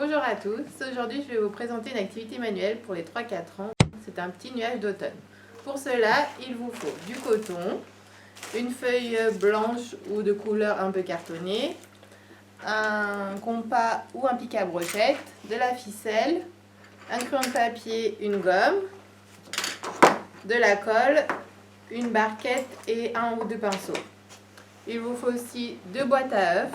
Bonjour à tous, aujourd'hui je vais vous présenter une activité manuelle pour les 3-4 ans. C'est un petit nuage d'automne. Pour cela, il vous faut du coton, une feuille blanche ou de couleur un peu cartonnée, un compas ou un pic à brochette, de la ficelle, un crayon de papier, une gomme, de la colle, une barquette et un ou deux pinceaux. Il vous faut aussi 2 boîtes à œufs,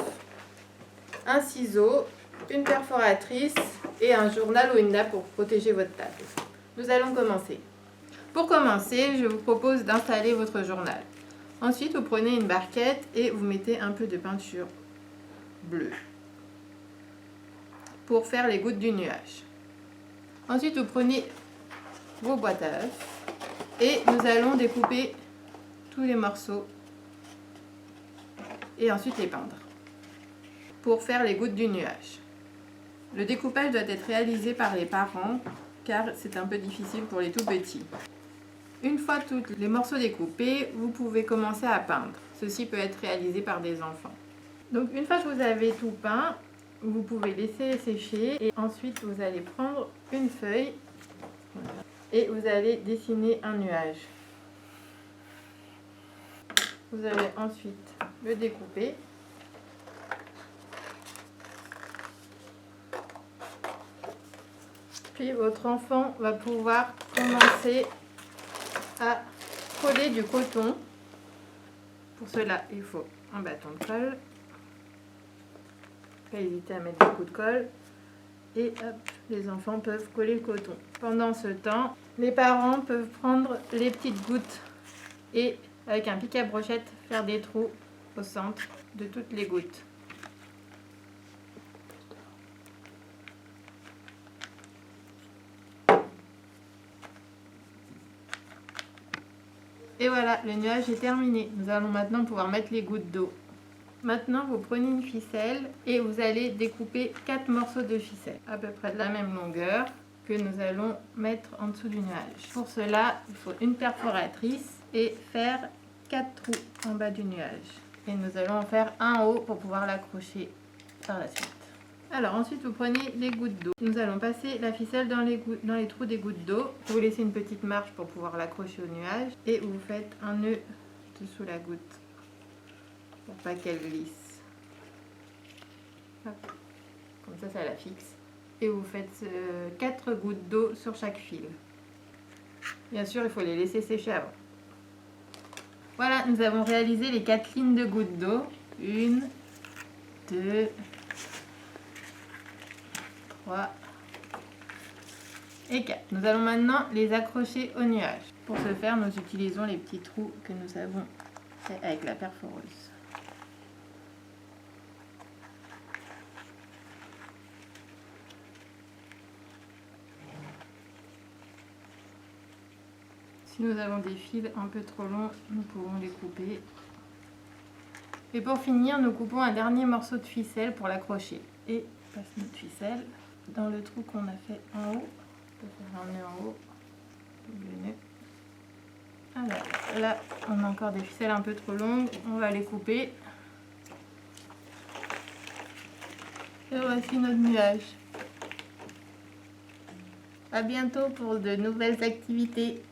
un ciseau, une perforatrice et un journal ou une nappe pour protéger votre table. Nous allons commencer. Pour commencer, je vous propose d'installer votre journal. Ensuite, vous prenez une barquette et vous mettez un peu de peinture bleue pour faire les gouttes du nuage. Ensuite, vous prenez vos boîtes à œufs et nous allons découper tous les morceaux et ensuite les peindre pour faire les gouttes du nuage. Le découpage doit être réalisé par les parents car c'est un peu difficile pour les tout petits. Une fois tous les morceaux découpés, vous pouvez commencer à peindre. Ceci peut être réalisé par des enfants. Donc une fois que vous avez tout peint, vous pouvez laisser sécher et ensuite vous allez prendre une feuille et vous allez dessiner un nuage. Vous allez ensuite le découper. Puis votre enfant va pouvoir commencer à coller du coton. Pour cela, il faut un bâton de colle. Pas hésiter à mettre beaucoup de colle. Et hop, les enfants peuvent coller le coton. Pendant ce temps, les parents peuvent prendre les petites gouttes et avec un pic à brochette faire des trous au centre de toutes les gouttes. Et voilà, le nuage est terminé. Nous allons maintenant pouvoir mettre les gouttes d'eau. Maintenant, vous prenez une ficelle et vous allez découper 4 morceaux de ficelle, à peu près de la même longueur, que nous allons mettre en dessous du nuage. Pour cela, il faut une perforatrice et faire 4 trous en bas du nuage. Et nous allons en faire un en haut pour pouvoir l'accrocher par la suite. Alors ensuite, vous prenez les gouttes d'eau. Nous allons passer la ficelle dans les trous des gouttes d'eau. Vous laissez une petite marge pour pouvoir l'accrocher au nuage. Et vous faites un nœud dessous la goutte pour pas qu'elle glisse. Hop. Comme ça la fixe. Et vous faites 4 gouttes d'eau sur chaque fil. Bien sûr, il faut les laisser sécher avant. Voilà, nous avons réalisé les 4 lignes de gouttes d'eau. 1, 2, 3 et 4. Nous allons maintenant les accrocher au nuage. Pour ce faire, nous utilisons les petits trous que nous avons fait avec la perforeuse. Si nous avons des fils un peu trop longs, nous pouvons les couper. Et pour finir, nous coupons un dernier morceau de ficelle pour l'accrocher. Et on passe notre ficelle dans le trou qu'on a fait en haut. On peut faire un nœud en haut, double nœud. Alors là, on a encore des ficelles un peu trop longues, on va les couper. Et voici notre nuage. À bientôt pour de nouvelles activités.